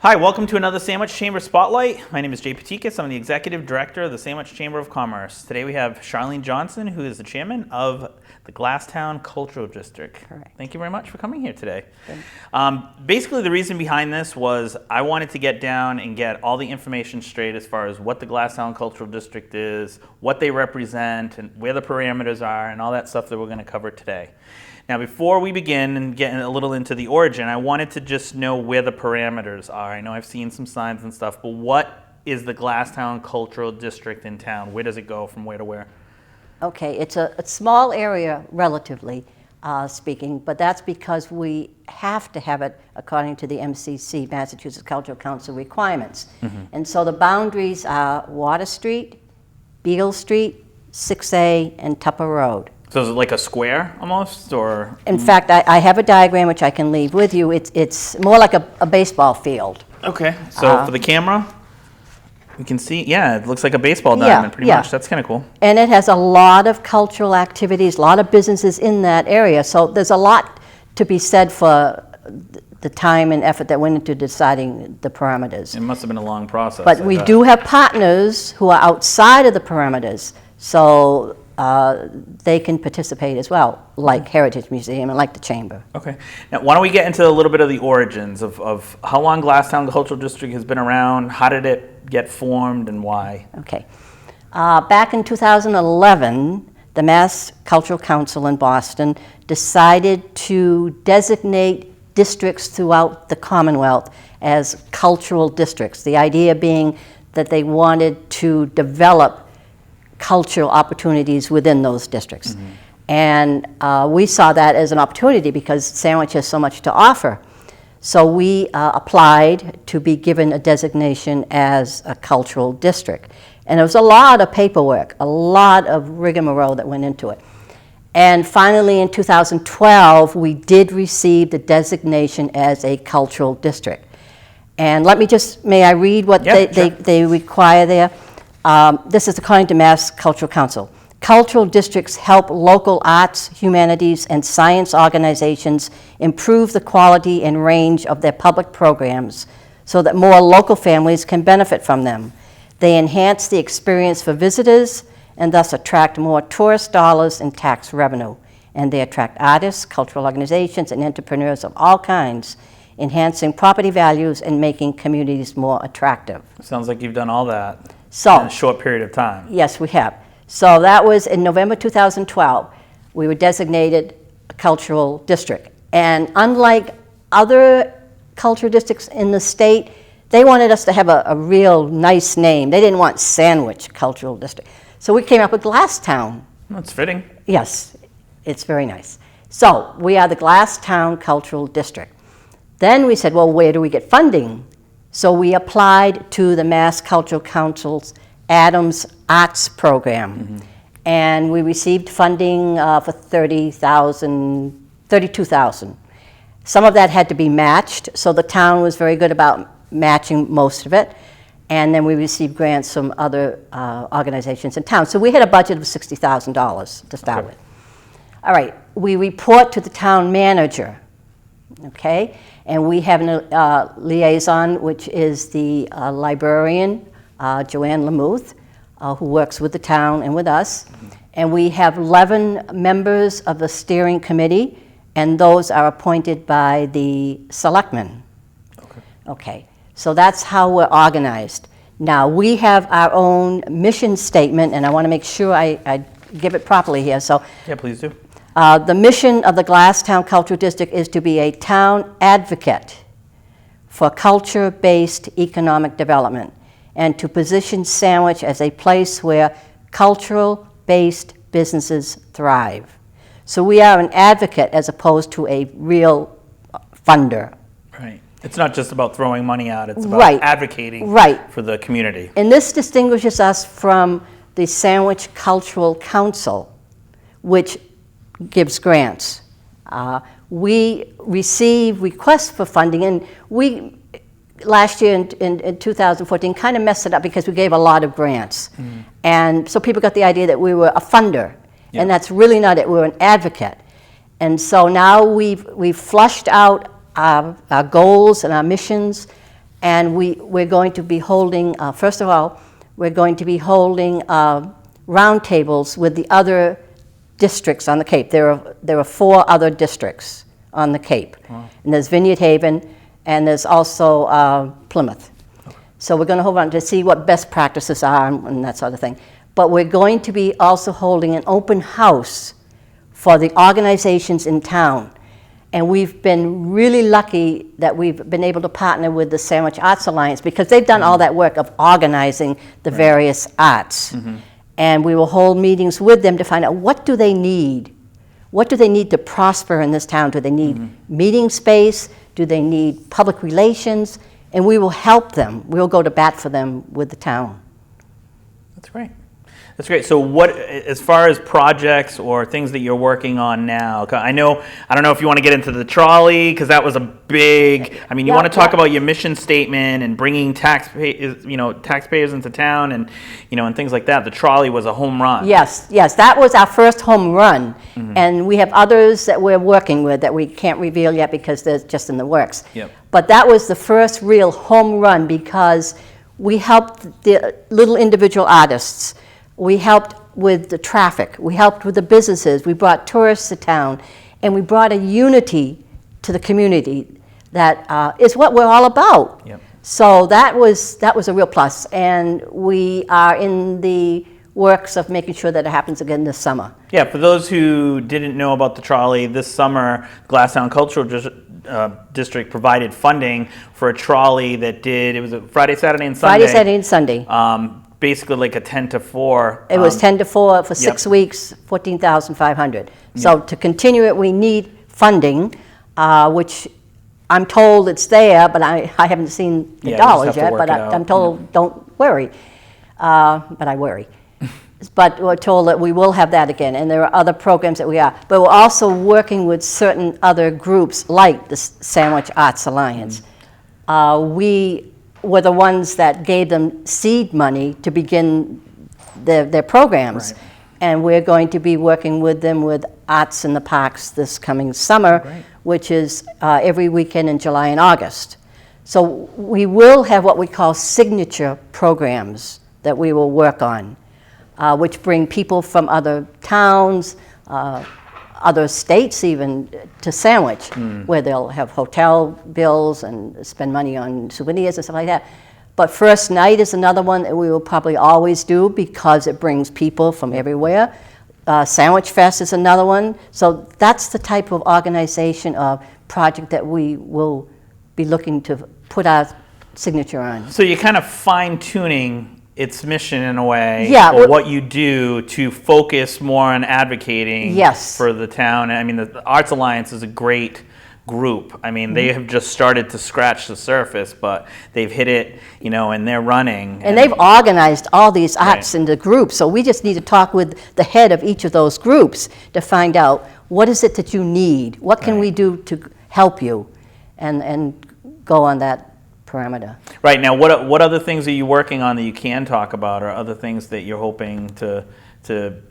Hi, welcome to another Sandwich Chamber Spotlight. My name is Jay Patikas. I'm the Executive Director of the Sandwich Chamber of Commerce. Today we have Charlene Johnson, who is the Chairman of the Glasstown Cultural District. Correct. Thank you very much for coming here today. Basically, the reason behind this was I wanted to get down and get all the information straight as far as what the Glasstown Cultural District is, what they represent, and where the parameters are, and all that stuff that we're going to cover today. Now, before we begin and get a little into the origin, I wanted to just know where the parameters are. I know I've seen some signs and stuff, but what is the Glasstown Cultural District in town? Where does it go from where to where? Okay, it's a small area, relatively speaking, but that's because we have to have it according to the MCC, Massachusetts Cultural Council requirements. And so the boundaries are Water Street, Beale Street, 6A, and Tupper Road. So is it like a square almost, or? In fact, I have a diagram which I can leave with you. It's more like a baseball field. Okay, so for the camera, we can see, yeah, it looks like a baseball diamond pretty much. That's kind of cool. And it has a lot of cultural activities, a lot of businesses in that area. So there's a lot to be said for the time and effort that went into deciding the parameters. It must have been a long process. But we do have partners who are outside of the parameters. So they can participate as well, like Heritage Museum and like the Chamber. Okay. Now, why don't we get into a little bit of the origins of how long Glasstown Cultural District has been around, how did it get formed, and why? Okay. Back in 2011, the Mass Cultural Council in Boston decided to designate districts throughout the Commonwealth as cultural districts. The idea being that they wanted to develop cultural opportunities within those districts. And we saw that as an opportunity because Sandwich has so much to offer. So we applied to be given a designation as a cultural district. And there was a lot of paperwork, a lot of rigmarole that went into it. And finally in 2012, we did receive the designation as a cultural district. And may I read what they require there? This is according to Mass Cultural Council. Cultural districts help local arts, humanities, and science organizations improve the quality and range of their public programs so that more local families can benefit from them. They enhance the experience for visitors and thus attract more tourist dollars and tax revenue. And they attract artists, cultural organizations, and entrepreneurs of all kinds, enhancing property values and making communities more attractive. Sounds like you've done all that. So, in a short period of time. Yes, we have. So that was in November 2012. We were designated a cultural district. And unlike other cultural districts in the state, they wanted us to have a real nice name. They didn't want Sandwich Cultural District. So we came up with Glasstown. That's fitting. Yes, it's very nice. So we are the Glasstown Cultural District. Then we said, well, where do we get funding? So we applied to the Mass Cultural Council's Adams Arts Program, and we received funding for $32,000. Some of that had to be matched, so the town was very good about matching most of it, and then we received grants from other organizations in town. So we had a budget of $60,000 to start with. All right, we report to the town manager, okay? And we have a liaison, which is the librarian, Joanne Lamuth, who works with the town and with us. And we have 11 members of the steering committee, and those are appointed by the selectmen. Okay, so that's how we're organized. Now, we have our own mission statement, and I want to make sure I give it properly here. So, yeah, please do. The mission of the Glasstown Cultural District is to be a town advocate for culture-based economic development and to position Sandwich as a place where cultural-based businesses thrive. So we are an advocate as opposed to a real funder. Right. It's not just about throwing money out, it's about advocating for the community. And this distinguishes us from the Sandwich Cultural Council, which gives grants. We receive requests for funding, and we, last year in 2014, kind of messed it up because we gave a lot of grants. And so people got the idea that we were a funder, and that's really not it. We're an advocate. And so now we've flushed out our goals and our missions, And we're going to be holding, first of all, we're going to be holding roundtables with the other districts on the Cape. There are 4 other districts on the Cape. Wow. And there's Vineyard Haven, and there's also Plymouth. Okay. So we're going to hold on to see what best practices are and that sort of thing. But we're going to be also holding an open house for the organizations in town. And we've been really lucky that we've been able to partner with the Sandwich Arts Alliance because they've done all that work of organizing the various arts. Mm-hmm. And we will hold meetings with them to find out what do they need? What do they need to prosper in this town? Do they need meeting space? Do they need public relations? And we will help them. We'll go to bat for them with the town. That's great. That's great. So what, as far as projects or things that you're working on now, I don't know if you want to get into the trolley, because that was a big, I mean, you want to talk about your mission statement and bringing taxpayers into town and, and things like that. The trolley was a home run. Yes, that was our first home run. Mm-hmm. And we have others that we're working with that we can't reveal yet because they're just in the works. Yep. But that was the first real home run because we helped the little individual artists. We helped with the traffic. We helped with the businesses. We brought tourists to town. And we brought a unity to the community that is what we're all about. Yep. So that was a real plus. And we are in the works of making sure that it happens again this summer. Yeah, for those who didn't know about the trolley, this summer, Glasstown Cultural District provided funding for a trolley that it was a Friday, Saturday, and Sunday. Friday, Saturday, and Sunday. Basically like a 10 to 4. It was 10 to 4 for 6 weeks, $14,500. So to continue it, we need funding, which I'm told it's there, but I haven't seen the dollars yet, but I'm told don't worry. But I worry. But we're told that we will have that again, and there are other programs that we are. But we're also working with certain other groups like the Sandwich Arts Alliance. We were the ones that gave them seed money to begin their programs. Right. And we're going to be working with them with Arts in the Parks this coming summer, which is every weekend in July and August. So we will have what we call signature programs that we will work on, which bring people from other towns, other states even, to Sandwich, where they'll have hotel bills and spend money on souvenirs and stuff like that. But First Night is another one that we will probably always do because it brings people from everywhere. Sandwich Fest is another one. So that's the type of organization or project that we will be looking to put our signature on. So you're kind of fine-tuning its mission in a way, or what you do to focus more on advocating for the town. I mean, the Arts Alliance is a great group. I mean, they have just started to scratch the surface, but they've hit it, and they're running. And they've organized all these arts into groups, so we just need to talk with the head of each of those groups to find out what is it that you need, what can we do to help you, and go on that parameter. Right. Now, what other things are you working on that you can talk about, or other things that you're hoping to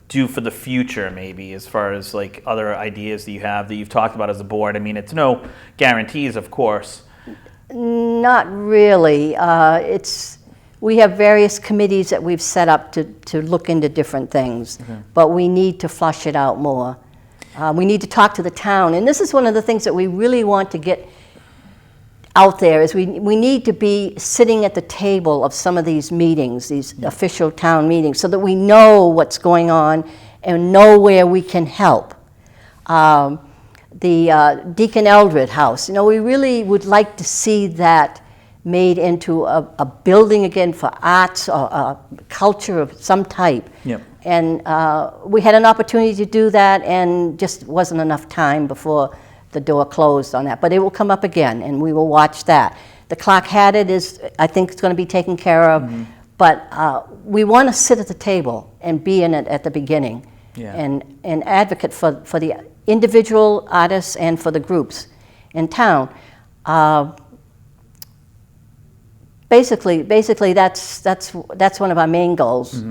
do for the future, maybe, as far as like other ideas that you have that you've talked about as a board? I mean, it's no guarantees, of course. Not really. We have various committees that we've set up to look into different things, but we need to flush it out more. We need to talk to the town, and this is one of the things that we really want to get out there is we need to be sitting at the table of some of these meetings, these official town meetings, so that we know what's going on and know where we can help. The Deacon Eldred House, we really would like to see that made into a building again for arts or culture of some type. Yep. And we had an opportunity to do that, and just wasn't enough time before the door closed on that, but it will come up again, and we will watch that. The Clock Hatted I think it's going to be taken care of, but we want to sit at the table and be in it at the beginning, and advocate for the individual artists and for the groups in town. Basically, that's one of our main goals.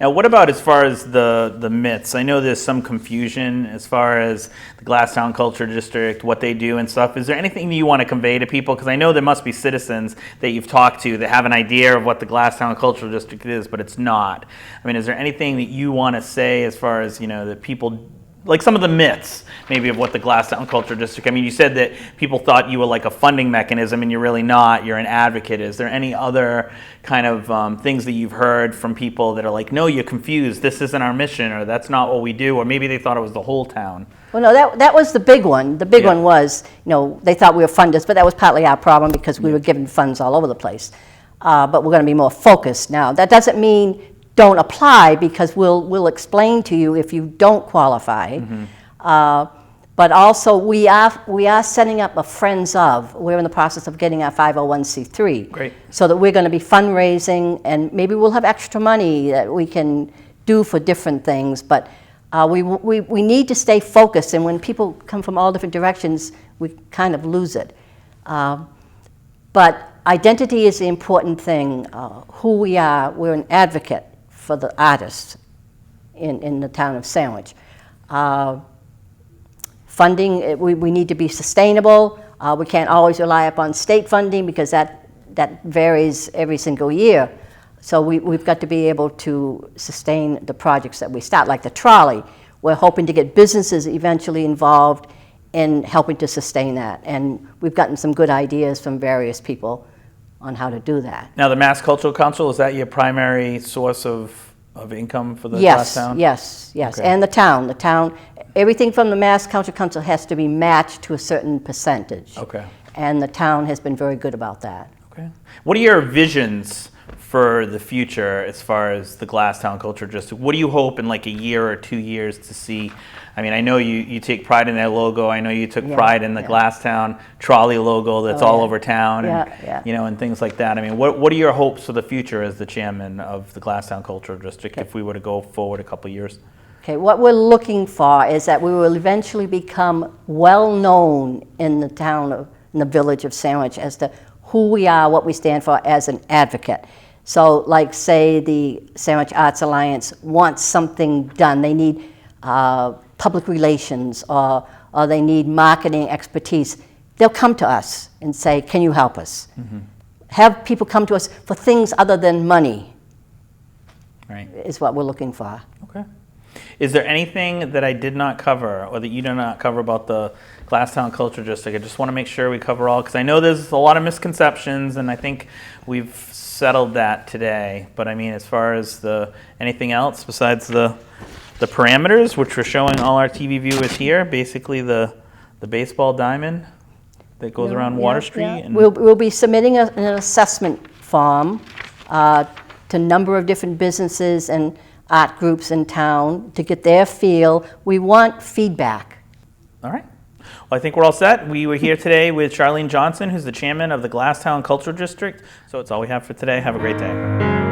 Now, what about as far as the myths? I know there's some confusion as far as the Glasstown Culture District, what they do and stuff. Is there anything that you want to convey to people? Because I know there must be citizens that you've talked to that have an idea of what the Glasstown Cultural District is, but it's not. I mean, is there anything that you want to say as far as, that people, like some of the myths maybe of what the Glasstown Culture District, I mean, you said that people thought you were like a funding mechanism and you're really not, you're an advocate. Is there any other kind of things that you've heard from people that are like, no, you're confused, this isn't our mission, or that's not what we do, or maybe they thought it was the whole town? Well, no, that was the big one. The big one was, they thought we were funders, but that was partly our problem because we were given funds all over the place. But we're going to be more focused now. That doesn't mean don't apply, because we'll explain to you if you don't qualify. But also we are setting up a Friends of. We're in the process of getting our 501c3. Great. So that we're going to be fundraising, and maybe we'll have extra money that we can do for different things. But we need to stay focused, and when people come from all different directions, we kind of lose it. But identity is the important thing. Who we are, we're an advocate for the artists in the town of Sandwich. Funding, we need to be sustainable. We can't always rely upon state funding because that varies every single year. So we've got to be able to sustain the projects that we start, like the trolley. We're hoping to get businesses eventually involved in helping to sustain that. And we've gotten some good ideas from various people on how to do that. Now, the Mass Cultural Council, is that your primary source of income for the Glasstown? Yes. Okay. And the town, everything from the Mass Cultural Council has to be matched to a certain percentage. Okay. And the town has been very good about that. Okay. What are your visions for the future as far as the Glasstown Culture District? What do you hope in like a year or 2 years to see? I mean, I know you take pride in that logo. I know you took pride in the Glasstown trolley logo that's all over town, and and things like that. I mean, what are your hopes for the future as the chairman of the Glasstown Cultural District if we were to go forward a couple of years? Okay, what we're looking for is that we will eventually become well-known in the town, in the village of Sandwich, as to who we are, what we stand for as an advocate. So, like, say, the Sandwich Arts Alliance wants something done. They need public relations, or they need marketing expertise. They'll come to us and say, can you help us? Have people come to us for things other than money. Right. Is what we're looking for. Okay. Is there anything that I did not cover or that you did not cover about the Glasstown Culture District? I just want to make sure we cover all, because I know there's a lot of misconceptions, and I think we've settled that today. But I mean, as far as anything else besides the parameters, which we're showing all our TV viewers here, basically the baseball diamond that goes around Water Street. And we'll be submitting an assessment form to a number of different businesses and art groups in town to get their feel. We want feedback. All right. Well, I think we're all set. We were here today with Charlene Johnson, who's the chairman of the Glasstown Cultural District. So it's all we have for today. Have a great day.